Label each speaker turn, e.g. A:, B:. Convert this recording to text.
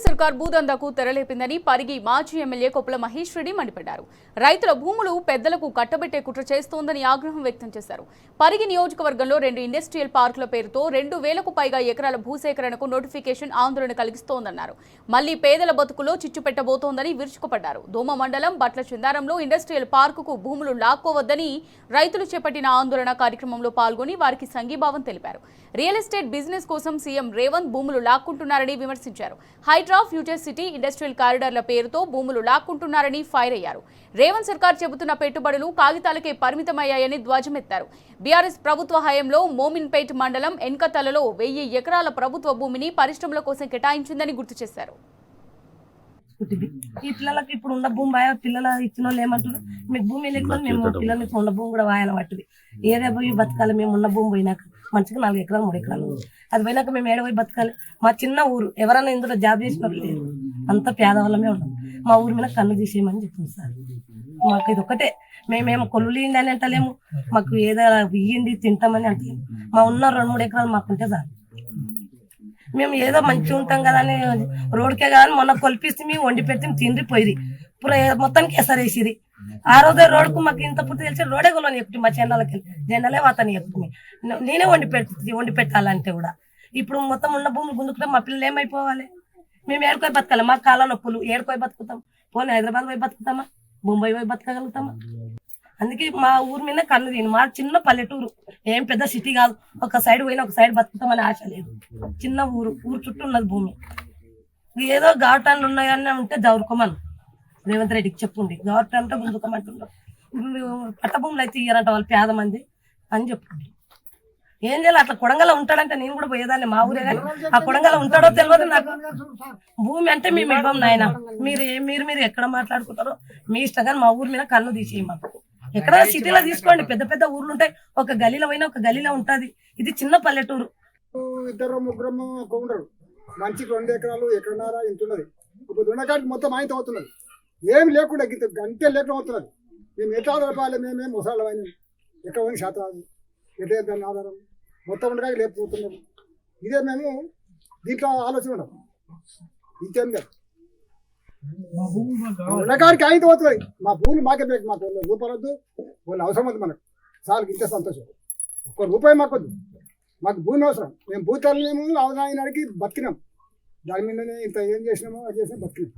A: సర్కార్ భూదందాకు తెరలేపిందని పరిగి మాజీ ఎమ్మెల్యే కొప్పుల మహేష్ రెడ్డి మండిపడ్డారు. రైతుల భూములు పెద్దలకు కట్టబెట్టే కుట్ర చేస్తోందని ఆగ్రహం వ్యక్తం చేశారు. పరిగి నియోజకవర్గంలో 2 ఇండస్ట్రియల్ పార్కుల పేరుతో 2,000కు పైగా ఎకరాల భూసేకరణకు నోటిఫికేషన్ ఆందోళన కలిగిస్తోందన్నారు. మళ్లీ పేదల బతుకులో చిచ్చు పెట్టబోతోందని విరుచుకుపడ్డారు. దోమ మండలం బట్ల చిందారంలో ఇండస్ట్రియల్ పార్కుకు భూములు లాక్కోవద్దని రైతులు చేపట్టిన ఆందోళన కార్యక్రమంలో పాల్గొని వారికి సంఘీభావం తెలిపారు. రియల్ ఎస్టేట్ బిజినెస్ కోసం సీఎం రేవంత్ భూములు లాక్కుంటున్నారని విమర్శించారు. హైడ్రా ఫ్యూచర్ సిటీ ఇండస్ట్రియల్ కారిడార్ల పేరుతో భూములు లాక్కుంటున్నారని ఫైర్ అయ్యారు. రేవంత్ సర్కార్ చెబుతున్న పెట్టుబడులు కాగితాలకే పరిమితమయ్యాయని ధ్వజమెత్తారు. బీఆర్ఎస్ ప్రభుత్వ హయాంలో మోమిన్పేట్ మండలం ఎన్కతలలో 1000 ఎకరాల ప్రభుత్వ భూమిని పరిశ్రమల కోసం కేటాయించిందని గుర్తు చేశారు.
B: ఈ పిల్లలకి ఇప్పుడు ఉన్న భూమి బాగా పిల్లల ఇచ్చిన వాళ్ళు ఏమంటారు, మీకు భూమి లేకపోతే మేము పిల్లలకి ఉన్న భూమి కూడా వాయాల పట్టింది. ఏదే పోయి బతకాలి, మేము ఉన్న భూమి పోయినాక మంచిగా 4 ఎకరాలు 3 ఎకరాలు అది పోయినాక మేము ఏడ పోయి బతకాలి. మా చిన్న ఊరు ఎవరైనా ఇందులో జాబ్ చేసినారు లేదు, అంత పేదవాళ్ళమే ఉన్నాం. మా ఊరి మీద కన్ను తీసేయమని చెప్తుంది సార్. మాకు ఇది ఒకటే, మేమేమో కొల్లు అని అంటలేము, మాకు ఏదో ఇయ్యండి తింటామని అంటలేము. మా ఉన్న 2-3 ఎకరాలు మాకుంటే సార్ మేము ఏదో మంచిగా ఉంటాం కదా అని రోడ్కే కానీ మొన్న కొలిపిస్తే మేము వండి పెడితే తిండి పోయి మొత్తానికి ఎసరేసిరి. ఆ రోజే రోడ్కు మాకు ఇంత పూర్తి తెలిసి రోడే కొలని ఎక్కువ మా చెన్నెలకి జెండలే వాతని ఎక్కువ నేనే వండి పెట్టాలంటే కూడా ఇప్పుడు మొత్తం ఉన్న భూములు గుందుకుంటే మా పిల్లలు ఏమైపోవాలి? మేము ఏడుకోయి బతకాలి, మాకు కాళ్ళ నొప్పులు ఏడుకోయి బతుకుతాం. పోనీ హైదరాబాద్ పోయి బతుకుతామా, ముంబై పోయి బతకగలుగుతామా? అందుకే మా ఊరి మీద కన్ను తిని, మా చిన్న పల్లెటూరు, ఏం పెద్ద సిటీ కాదు. ఒక సైడ్ పోయినా ఒక సైడ్ బతుకుతామని ఆశ లేదు. చిన్న ఊరు చుట్టూ ఉన్నది భూమి. ఏదో ఘాటాలు ఉన్నాయని ఉంటే జరుకోమని రేవంత్ రెడ్డికి చెప్పుండి. గవర్నమెంట్ అంటే గుంజుకోమంటున్నారు. పట్ట భూములు అయితే ఇయ్యారంట వాళ్ళు పేద మంది అని చెప్పుకుంది. ఏం చేయాలి? అట్లా కొడంగల్ ఉంటాడంటే నేను కూడా పోయేదాన్ని, మా ఊరే కానీ ఆ కొడంగల్ ఉంటాడో తెలియదు నాకు. భూమి అంటే మేము ఇవ్వం నాయన, మీరు ఎక్కడ మాట్లాడుకుంటారో మీ ఇష్టం, కానీ మా ఊరి మీద కన్ను తీసేయమాకు. ఎక్కడ సిటీలో తీసుకోండి, పెద్ద పెద్ద ఊర్లు ఉంటాయి, ఒక గలీలో పోయినా ఒక గలీలో ఉంటది. ఇది చిన్న పల్లెటూరు.
C: 2-3 ఉండరు, మంచికి 2 ఎకరాలు ఎకరన్నర ఇంటున్నది. ఇప్పుడు దున్నకాడికి మొత్తం ఆయనతో అవుతున్నది, ఏమి లేకుండా గంటే లేకుండా అవుతున్నది. మేము ఎట్లా ఆధారపాలి? మేమేం ముసలాళ్ళు అయినా ఎక్కడ పోయిన శాతం ఎట్లా దాన్ని ఆధారం మొత్తం ఉండగా లేకపోతున్నాము. ఇదే మేము దీంట్లో ఆలోచన ఉన్నాం, ఇంకేం లేదు. ఉండకాడికి ఆయనతో అవుతుంది. మా భూమి మాకే బేకు, మాకు రూపాయలొద్దు, వాళ్ళు అవసరం వద్దు మనకు, చాలు ఇంతే సంతోషం. 1 రూపాయి మాకొద్దు, మాకు భూమి అవసరం. మేము భూతాలు మేము అవసరం అయినాడికి బతికినాం, దాని మీదనే ఇంత ఏం చేసినామో అది చేసినా బతికినాం.